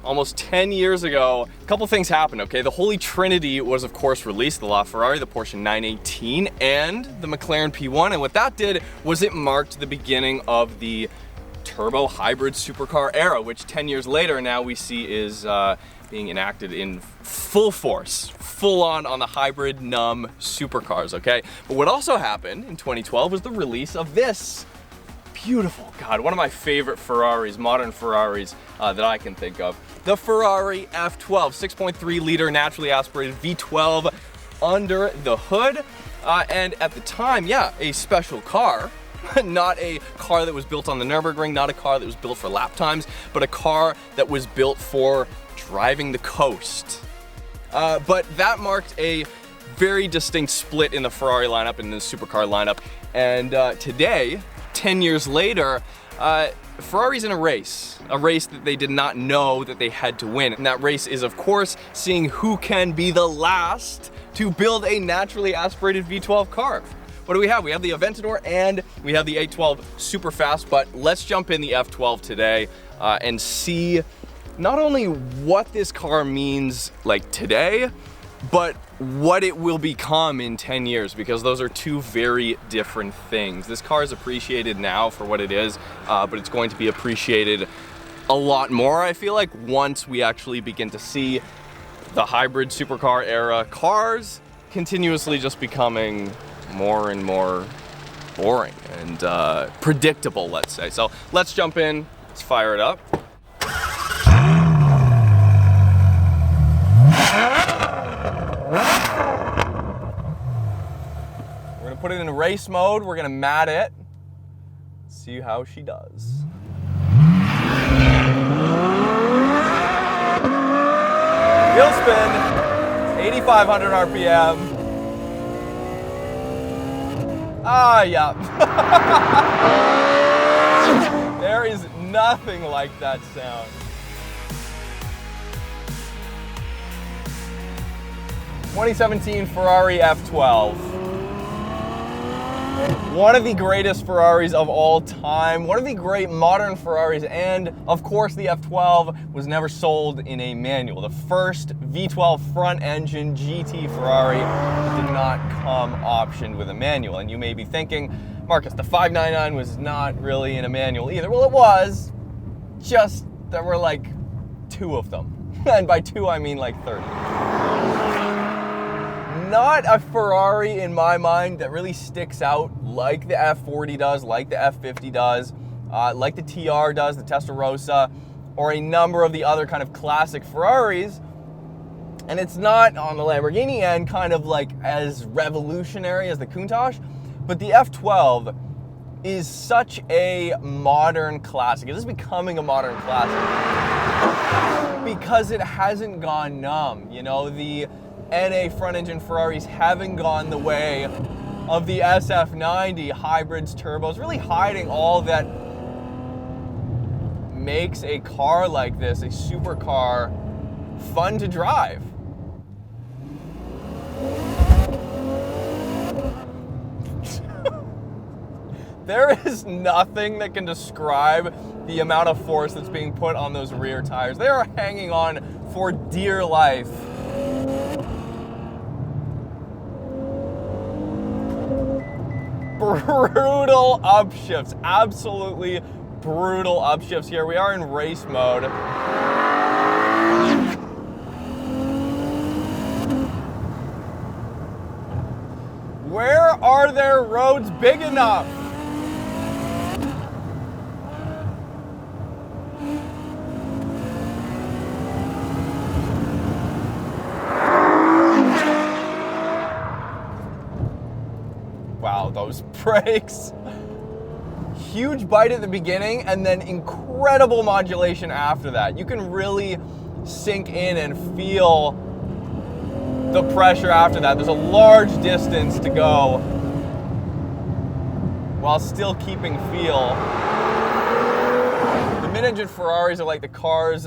almost 10 years ago, a couple things happened, okay? The Holy Trinity was, of course, released, the LaFerrari, the Porsche 918, and the McLaren P1, and what that did was it marked the beginning of the turbo hybrid supercar era, which 10 years later now we see is being enacted in full force, full on the hybrid NUM supercars, okay? But what also happened in 2012 was the release of this beautiful, God, one of my favorite Ferraris, modern Ferraris that I can think of. The Ferrari F12, 6.3 liter naturally aspirated V12 under the hood. And at the time, yeah, a special car. Not a car that was built on the Nürburgring, not a car that was built for lap times, but a car that was built for driving the coast. But that marked a very distinct split in the Ferrari lineup and the supercar lineup. And today, 10 years later, Ferrari's in a race that they did not know that they had to win. And that race is, of course, seeing who can be the last to build a naturally aspirated V12 car. What do we have? We have the Aventador and we have the A12 Superfast, but let's jump in the F12 today and see not only what this car means like today, but what it will become in 10 years, because those are two very different things. This car is appreciated now for what it is, but it's going to be appreciated a lot more, I feel like, once we actually begin to see the hybrid supercar era cars continuously just becoming more and more boring and predictable, let's say. So let's jump in, let's fire it up. We're gonna put it in race mode, we're gonna mat it, see how she does. Wheel spin, 8,500 RPM. Ah, yeah. There is nothing like that sound. '17 Ferrari F12. One of the greatest Ferraris of all time, one of the great modern Ferraris, and of course the F12 was never sold in a manual. The first V12 front engine GT Ferrari did not come optioned with a manual. And you may be thinking, Marcus, the 599 was not really in a manual either. Well, it was, just there were like 2 of them. And by 2, I mean like 30. Not a Ferrari in my mind that really sticks out like the F40 does, like the F50 does, like the TR does, the Testarossa, or a number of the other kind of classic Ferraris. And it's not on the Lamborghini end kind of like as revolutionary as the Countach, but the F12 is such a modern classic. It is becoming a modern classic because it hasn't gone numb. You know, the NA front-engine Ferraris haven't gone the way of the SF90 hybrids, turbos, really hiding all that makes a car like this, a supercar, fun to drive. There is nothing that can describe the amount of force that's being put on those rear tires. They are hanging on for dear life. Brutal upshifts, absolutely brutal upshifts here. We are in race mode. Where are there roads big enough? Wow, those brakes. Huge bite at the beginning and then incredible modulation after that. You can really sink in and feel the pressure after that. There's a large distance to go while still keeping feel. The mid-engine Ferraris are like the cars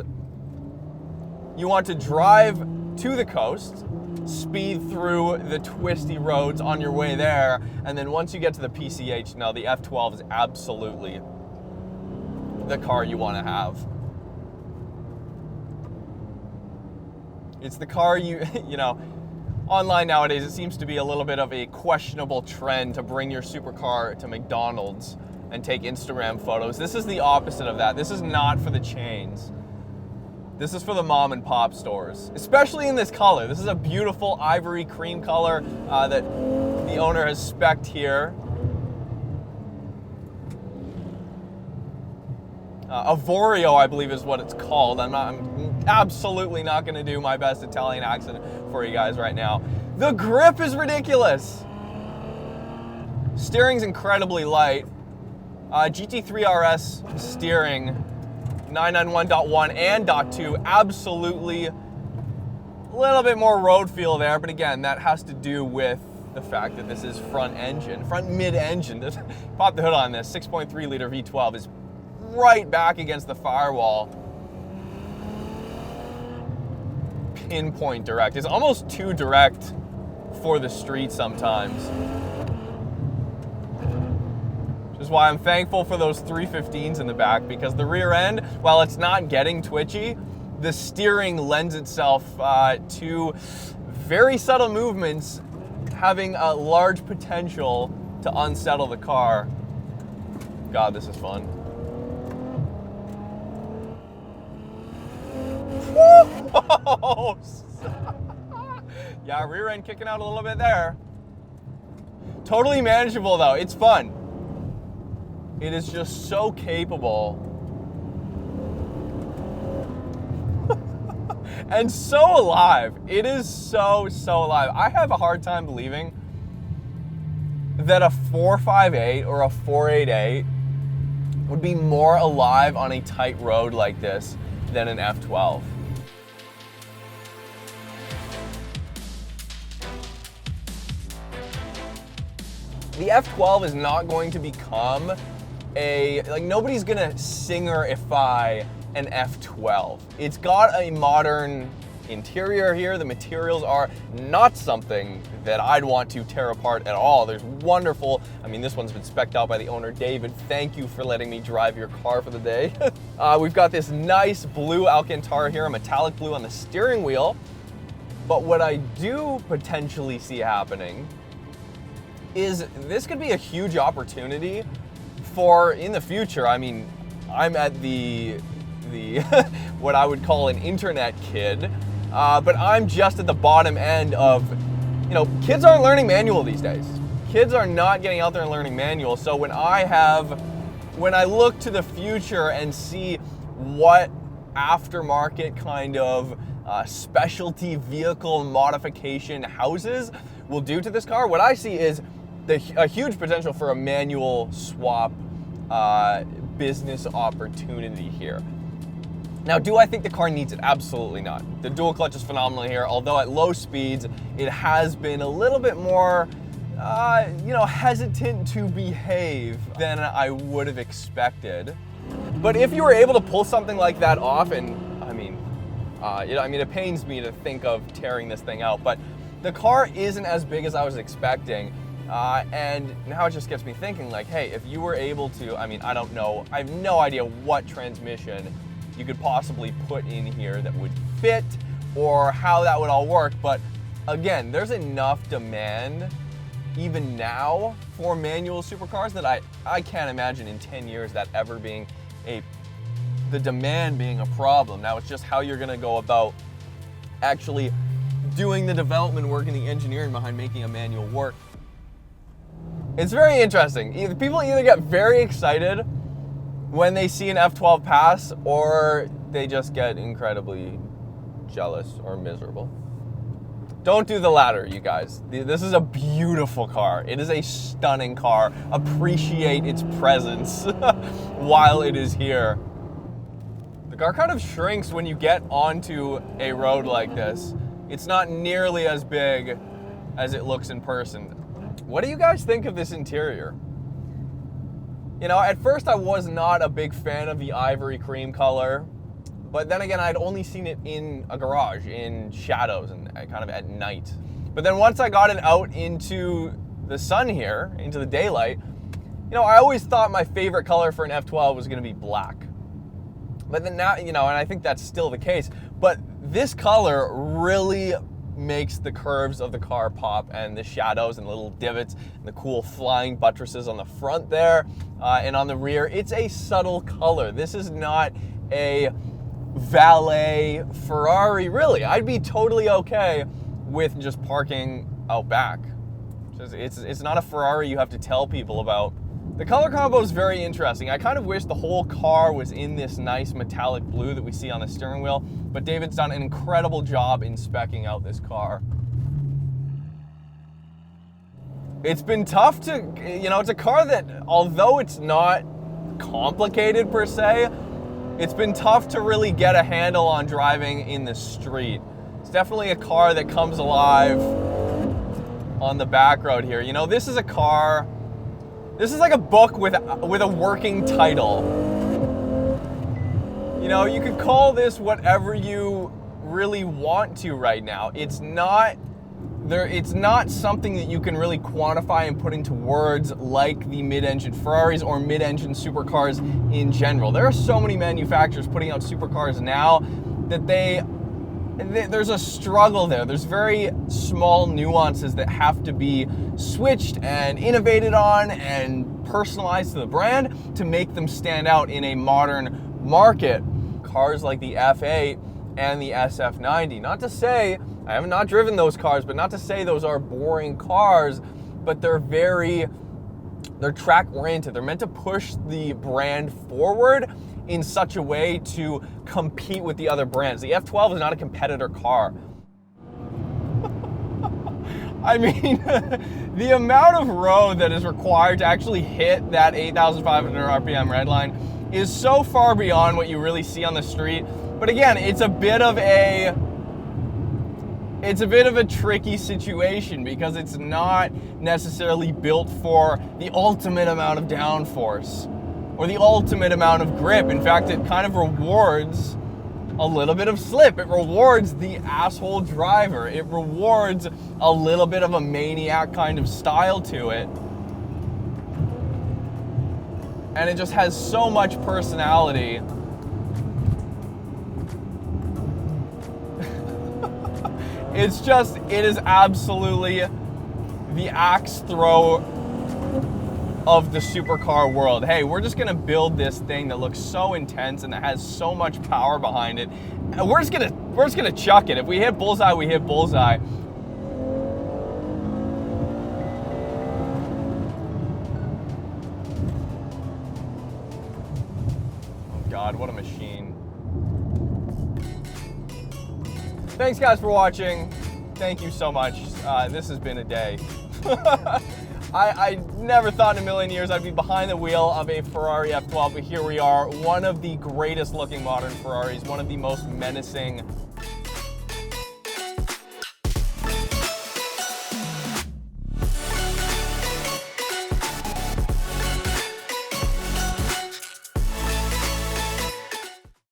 you want to drive to the coast, speed through the twisty roads on your way there, and then once you get to the PCH, now the F12 is absolutely the car you want to have. It's the car you know, online nowadays it seems to be a little bit of a questionable trend to bring your supercar to McDonald's and take Instagram photos. This is the opposite of that. This is not for the chains. This is for the mom and pop stores, especially in this color. This is a beautiful ivory cream color that the owner has spec'd here. Avorio, I believe is what it's called. I'm absolutely not gonna do my best Italian accent for you guys right now. The grip is ridiculous. Steering's incredibly light. GT3 RS steering, 991.1 and .2, absolutely a little bit more road feel there, but again, that has to do with the fact that this is front mid-engine. Pop the hood on this, 6.3 liter V12 is right back against the firewall. Pinpoint direct. It's almost too direct for the street sometimes. Which is why I'm thankful for those 315s in the back, because the rear end, while it's not getting twitchy, the steering lends itself to very subtle movements, having a large potential to unsettle the car. God, this is fun. Woo! Yeah, rear end kicking out a little bit there. Totally manageable though, it's fun. It is just so capable. And so alive. It is so alive. I have a hard time believing that a 458 or a 488 would be more alive on a tight road like this than an F12. The F12 is not going to become nobody's gonna singerify an F12. It's got a modern interior here. The materials are not something that I'd want to tear apart at all. There's wonderful, I mean, this one's been spec'd out by the owner, David. Thank you for letting me drive your car for the day. We've got this nice blue Alcantara here, a metallic blue on the steering wheel. But what I do potentially see happening is this could be a huge opportunity for in the future. I mean, I'm at the what I would call an internet kid, but I'm just at the bottom end of, you know, kids aren't learning manual these days. Kids are not getting out there and learning manual. So when I look to the future and see what aftermarket kind of specialty vehicle modification houses will do to this car, what I see is a huge potential for a manual swap business opportunity here. Now, do I think the car needs it? Absolutely not. The dual clutch is phenomenal here, although at low speeds, it has been a little bit more, you know, hesitant to behave than I would have expected. But if you were able to pull something like that off, and it pains me to think of tearing this thing out, but the car isn't as big as I was expecting. And now it just gets me thinking, like, hey, if you were able to, I don't know, I have no idea what transmission you could possibly put in here that would fit or how that would all work. But again, there's enough demand even now for manual supercars that I can't imagine in 10 years that ever being the demand being a problem. Now it's just how you're gonna go about actually doing the development work and the engineering behind making a manual work. It's very interesting. People either get very excited when they see an F12 pass, or they just get incredibly jealous or miserable. Don't do the latter, you guys. This is a beautiful car. It is a stunning car. Appreciate its presence while it is here. The car kind of shrinks when you get onto a road like this. It's not nearly as big as it looks in person. What do you guys think of this interior? You know, at first I was not a big fan of the ivory cream color, but then again, I'd only seen it in a garage, in shadows and kind of at night. But then once I got it out into the sun here, into the daylight, you know, I always thought my favorite color for an F12 was gonna be black. But then now, you know, and I think that's still the case, but this color really makes the curves of the car pop, and the shadows and little divots and the cool flying buttresses on the front there and on the rear. It's a subtle color. This is not a valet Ferrari, really. I'd be totally okay with just parking out back. It's not a Ferrari you have to tell people about. The color combo is very interesting. I kind of wish the whole car was in this nice metallic blue that we see on the steering wheel, but David's done an incredible job in speccing out this car. It's been tough to, it's a car that, although it's not complicated per se, it's been tough to really get a handle on driving in the street. It's definitely a car that comes alive on the back road here. This is a car, this is like a book with a working title. You could call this whatever you really want to right now. It's not something that you can really quantify and put into words like the mid-engine Ferraris or mid-engine supercars in general. There are so many manufacturers putting out supercars now that there's a struggle there. There's very small nuances that have to be switched and innovated on and personalized to the brand to make them stand out in a modern market. Cars like the F8 and the SF90. Not to say, I have not driven those cars, but not to say those are boring cars, but they're track oriented. They're meant to push the brand forward in such a way to compete with the other brands. The F12 is not a competitor car. I mean, the amount of road that is required to actually hit that 8,500 RPM red line is so far beyond what you really see on the street. But again, it's a bit of a tricky situation because it's not necessarily built for the ultimate amount of downforce or the ultimate amount of grip. In fact, it kind of rewards a little bit of slip. It rewards the asshole driver. It rewards a little bit of a maniac kind of style to it. And it just has so much personality. It is absolutely the axe throw of the supercar world. Hey, we're just gonna build this thing that looks so intense and that has so much power behind it. And we're just gonna chuck it. If we hit bullseye, we hit bullseye. Oh God, what a machine. Thanks guys for watching. Thank you so much. This has been a day. I never thought in a million years I'd be behind the wheel of a Ferrari F12, but here we are, one of the greatest looking modern Ferraris, one of the most menacing